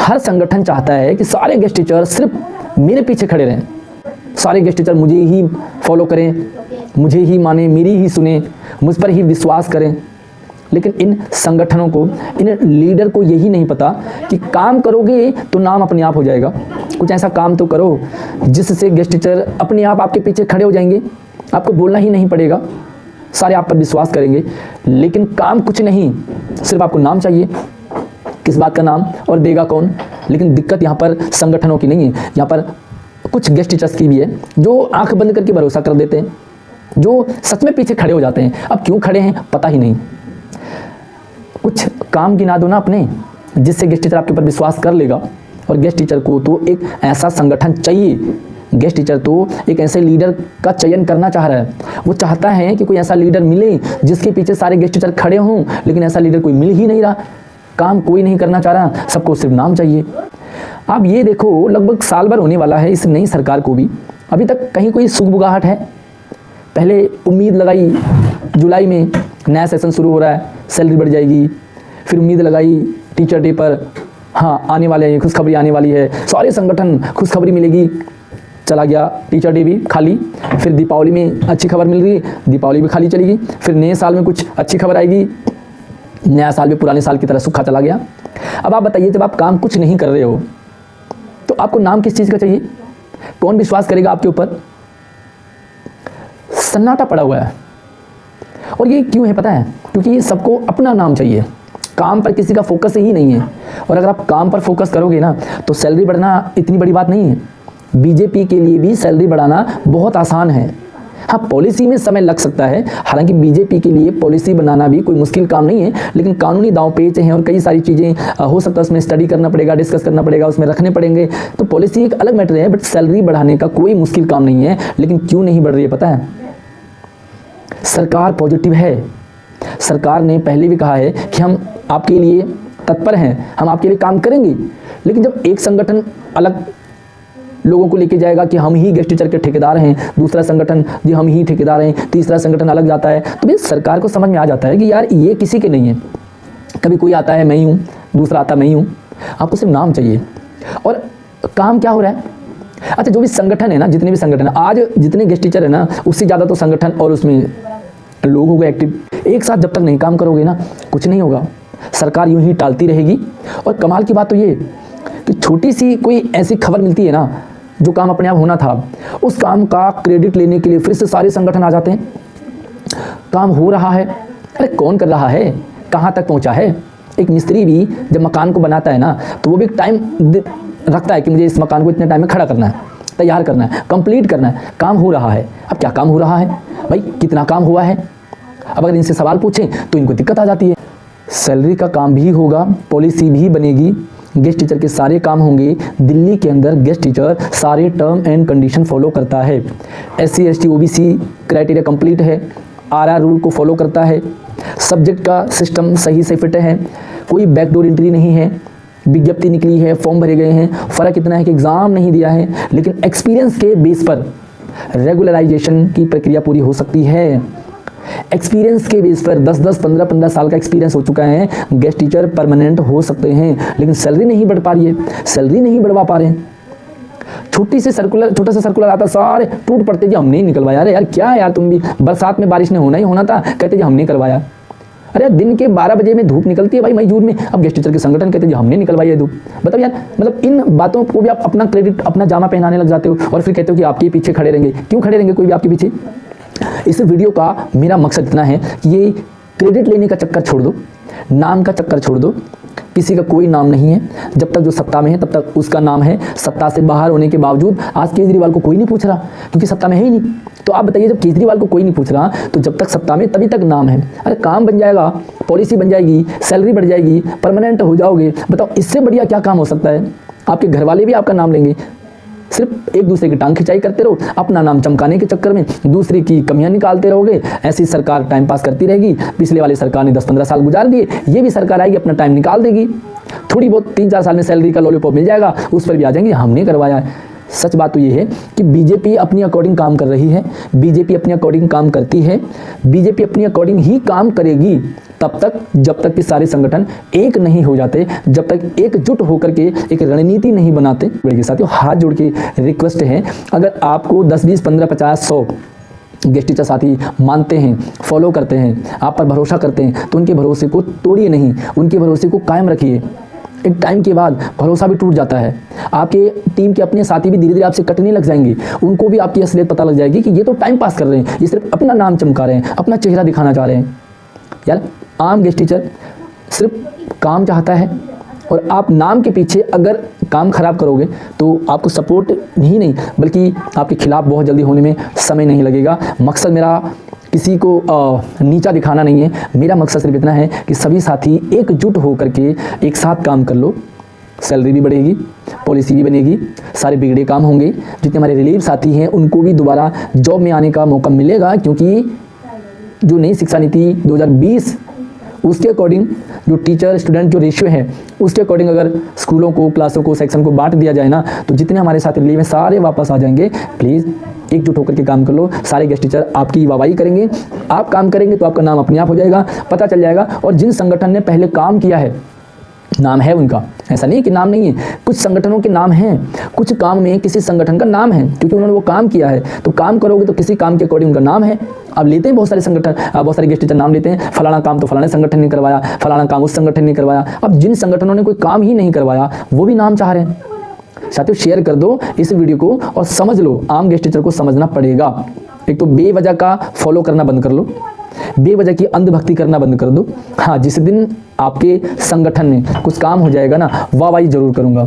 हर संगठन चाहता है कि सारे गेस्ट टीचर सिर्फ मेरे पीछे खड़े रहें, सारे गेस्ट टीचर मुझे ही फॉलो करें, मुझे ही माने, मेरी ही सुने, मुझ पर ही विश्वास करें। लेकिन इन संगठनों को, इन लीडर को यही नहीं पता कि काम करोगे तो नाम अपने आप हो जाएगा। कुछ ऐसा काम तो करो जिससे गेस्ट टीचर अपने आप आपके पीछे खड़े हो जाएंगे, आपको बोलना ही नहीं पड़ेगा, सारे आप पर विश्वास करेंगे। लेकिन काम कुछ नहीं, सिर्फ आपको नाम चाहिए। किस बात का नाम और देगा कौन? लेकिन दिक्कत यहाँ पर संगठनों की नहीं है, यहाँ पर कुछ गेस्ट टीचर्स की भी है जो आंख बंद करके भरोसा कर देते हैं, जो सच में पीछे खड़े हो जाते हैं। अब क्यों खड़े हैं पता ही नहीं। कुछ काम गिना दो ना अपने, जिससे गेस्ट टीचर आपके ऊपर विश्वास कर लेगा। और गेस्ट टीचर को तो एक ऐसा संगठन चाहिए, गेस्ट टीचर तो एक ऐसे लीडर का चयन करना चाह रहा है। वो चाहता है कि कोई ऐसा लीडर मिले जिसके पीछे सारे गेस्ट टीचर खड़े हों, लेकिन ऐसा लीडर कोई मिल ही नहीं रहा। काम कोई नहीं करना चाह रहा, सबको सिर्फ नाम चाहिए। आप ये देखो, लगभग साल भर होने वाला है इस नई सरकार को भी, अभी तक कहीं कोई सुगबुगाहट है? पहले उम्मीद लगाई जुलाई में नया सेशन शुरू हो रहा है, सैलरी बढ़ जाएगी, फिर उम्मीद लगाई टीचर डे पर, हाँ आने वाले हैं, खुशखबरी आने वाली है, सारे संगठन खुशखबरी मिलेगी। चला गया टीचर डे भी खाली, फिर दीपावली में अच्छी खबर मिल रही, दीपावली भी खाली चली गई, फिर नए साल में कुछ अच्छी खबर आएगी, नया साल भी पुराने साल की तरह सूखा चला गया। अब आप बताइए, जब आप काम कुछ नहीं कर रहे हो तो आपको नाम किस चीज़ का चाहिए? कौन विश्वास करेगा आपके ऊपर? सन्नाटा पड़ा हुआ है। और ये क्यों है पता है? क्योंकि सबको अपना नाम चाहिए, काम पर किसी का फोकस ही नहीं है। और अगर आप काम पर फोकस करोगे ना तो सैलरी बढ़ना इतनी बड़ी बात नहीं है। बीजेपी के लिए भी सैलरी बढ़ाना बहुत आसान है। हाँ, पॉलिसी में समय लग सकता है, हालांकि बीजेपी के लिए पॉलिसी बनाना भी कोई मुश्किल काम नहीं है, लेकिन कानूनी दांव पेच हैं और कई सारी चीज़ें हो सकता है उसमें स्टडी करना पड़ेगा, डिस्कस करना पड़ेगा, उसमें रखने पड़ेंगे। तो पॉलिसी एक अलग मैटर है, बट सैलरी बढ़ाने का कोई मुश्किल काम नहीं है। लेकिन क्यों नहीं बढ़ रही है पता है? सरकार पॉजिटिव है। सरकार ने पहले भी कहा है कि हम आपके लिए तत्पर हैं, हम आपके लिए काम करेंगे। लेकिन जब एक संगठन अलग लोगों को लेके जाएगा कि हम ही गेस्ट टीचर के ठेकेदार हैं, दूसरा संगठन जी हम ही ठेकेदार हैं, तीसरा संगठन अलग जाता है, तो भाई सरकार को समझ में आ जाता है कि यार ये किसी के नहीं है। कभी कोई आता है मैं ही हूँ, दूसरा आता मैं ही हूँ, आपको सिर्फ नाम चाहिए। और काम क्या हो रहा है? अच्छा, जो भी संगठन है ना, जितने भी संगठन आज जितने गेस्ट टीचर है ना, उससे ज़्यादा तो संगठन और उसमें लोग हो गए एक्टिव। एक साथ जब तक नहीं काम करोगे ना, कुछ नहीं होगा। सरकार यूं ही टालती रहेगी। और कमाल की बात तो ये कि छोटी सी कोई ऐसी खबर मिलती है ना, जो काम अपने आप होना था, उस काम का क्रेडिट लेने के लिए फिर से सारे संगठन आ जाते हैं। काम हो रहा है, अरे कौन कर रहा है, कहाँ तक पहुँचा है? एक मिस्त्री भी जब मकान को बनाता है ना, तो वो भी एक टाइम रखता है कि मुझे इस मकान को इतने टाइम में खड़ा करना है, तैयार करना है, कंप्लीट करना है। काम हो रहा है। अब क्या काम हो रहा है भाई? कितना काम हुआ है? अब अगर इनसे सवाल पूछें तो इनको दिक्कत आ जाती है। सैलरी का काम भी होगा, पॉलिसी भी बनेगी, गेस्ट टीचर के सारे काम होंगे। दिल्ली के अंदर गेस्ट टीचर सारे टर्म एंड कंडीशन फॉलो करता है। SC ST OBC criteria complete है, RR रूल को फॉलो करता है, सब्जेक्ट का सिस्टम सही से फिट है, कोई बैकडोर एंट्री नहीं है, विज्ञप्ति निकली है, फॉर्म भरे गए हैं। फ़र्क इतना है कि एग्ज़ाम नहीं दिया है, लेकिन एक्सपीरियंस के बेस पर रेगुलराइजेशन की प्रक्रिया पूरी हो सकती है। एक्सपीरियंस के बेस पर 10-10, 15-15 साल का एक्सपीरियंस हो चुका है, गेस्ट टीचर परमानेंट हो सकते हैं। लेकिन सैलरी नहीं बढ़ पा रही है, सैलरी नहीं बढ़वा पा रहे हैं। छोटा सा सर्कुलर आता, सारे टूट पड़ते जी हम नहीं निकलवाया। अरे यार क्या यार, तुम भी बरसात में बारिश ने होना ही होना था, कहते जी हमने करवाया। अरे दिन के 12 बजे में धूप निकलती है भाई मई जून में, अब गेस्ट टीचर के संगठन कहते हैं हमने निकलवाई है धूप। बताओ यार, मतलब इन बातों को भी आप अपना क्रेडिट, अपना जामा पहनाने लग जाते हो और फिर कहते हो कि आपके पीछे खड़े रहेंगे। क्यों खड़े रहेंगे कोई भी आपके पीछे? इस वीडियो का मेरा मकसद इतना है कि ये क्रेडिट लेने का चक्कर छोड़ दो, नाम का चक्कर छोड़ दो। किसी का कोई नाम नहीं है, जब तक जो सत्ता में है तब तक उसका नाम है। सत्ता से बाहर होने के बावजूद आज केजरीवाल को कोई नहीं पूछ रहा, क्योंकि सत्ता में है ही नहीं। तो आप बताइए, जब केजरीवाल को कोई नहीं पूछ रहा तो जब तक सत्ता में तभी तक नाम है। अरे काम बन जाएगा, पॉलिसी बन जाएगी, सैलरी बढ़ जाएगी, परमानेंट हो जाओगे। बताओ इससे बढ़िया क्या काम हो सकता है? आपके घर वाले भी आपका नाम लेंगे। सिर्फ एक दूसरे की टांग खिंचाई करते रहो, अपना नाम चमकाने के चक्कर में दूसरे की कमियां निकालते रहोगे। ऐसी सरकार टाइम पास करती रहेगी। पिछले वाली सरकार ने 10-15 साल गुजार दिए, ये भी सरकार आएगी अपना टाइम निकाल देगी। थोड़ी बहुत 3-4 साल में सैलरी का लॉलीपॉप मिल जाएगा, उस पर भी आ जाएंगे हमने करवाया है। सच बात तो ये है कि बीजेपी अपनी अकॉर्डिंग काम कर रही है, बीजेपी अपनी अकॉर्डिंग काम करती है, बीजेपी अपनी अकॉर्डिंग ही काम करेगी तब तक जब तक कि सारे संगठन एक नहीं हो जाते, जब तक एकजुट होकर के एक रणनीति नहीं बनाते। बड़े साथियों, हाथ जोड़ के रिक्वेस्ट है, अगर आपको 10, 20, 15, 50, 100 गेस्ट टीचर साथी मानते हैं, फॉलो करते हैं, आप पर भरोसा करते हैं, तो उनके भरोसे को तोड़िए नहीं, उनके भरोसे को कायम रखिए। एक टाइम के बाद भरोसा भी टूट जाता है, आपके टीम के अपने साथी भी धीरे धीरे आपसे कटने लग जाएंगे, उनको भी आपकी असलियत पता लग जाएगी कि ये तो टाइम पास कर रहे हैं, ये सिर्फ अपना नाम चमका रहे हैं, अपना चेहरा दिखाना चाह रहे हैं। यार आम गेस्ट टीचर सिर्फ काम चाहता है, और आप नाम के पीछे अगर काम खराब करोगे तो आपको सपोर्ट ही नहीं बल्कि आपके खिलाफ बहुत जल्दी होने में समय नहीं लगेगा। मकसद मेरा किसी को नीचा दिखाना नहीं है, मेरा मकसद सिर्फ इतना है कि सभी साथी एकजुट होकर के एक साथ काम कर लो, सैलरी भी बढ़ेगी, पॉलिसी भी बनेगी, सारे बिगड़े काम होंगे, जितने हमारे रिलीव साथी हैं उनको भी दोबारा जॉब में आने का मौका मिलेगा, क्योंकि जो नई शिक्षा नीति 2020 उसके अकॉर्डिंग जो टीचर स्टूडेंट जो रेशियो है उसके अकॉर्डिंग अगर स्कूलों को, क्लासों को, सेक्शन को बांट दिया जाए ना, तो जितने हमारे साथ रिलीव हैं सारे वापस आ जाएंगे। प्लीज़ एकजुट होकर के काम कर लो, सारे गेस्ट टीचर आपकी वाहवाही करेंगे, आप काम करेंगे तो आपका नाम अपने आप हो जाएगा, पता चल जाएगा। और जिन संगठन ने पहले काम किया है, नाम है उनका, ऐसा नहीं कि नाम नहीं है, कुछ संगठनों के नाम हैं, कुछ काम में किसी संगठन का नाम है, क्योंकि उन्होंने वो काम किया है। तो काम करोगे तो किसी काम के अकॉर्डिंग उनका नाम है। अब लेते हैं बहुत सारे संगठन, बहुत सारे गेस्ट टीचर नाम लेते हैं, फलाना काम तो फलाने संगठन ने करवाया, फलाना काम उस संगठन ने करवाया। अब जिन संगठनों ने कोई काम ही नहीं करवाया वो भी नाम चाह रहे हैं। साथियों शेयर कर दो इस वीडियो को और समझ लो, आम गेस्ट टीचर को समझना पड़ेगा। एक तो बेवजह का फॉलो करना बंद कर लो, बेवजह की अंधभक्ति करना बंद कर दो। हाँ, जिस दिन आपके संगठन में कुछ काम हो जाएगा ना, वाहवाही जरूर करूंगा।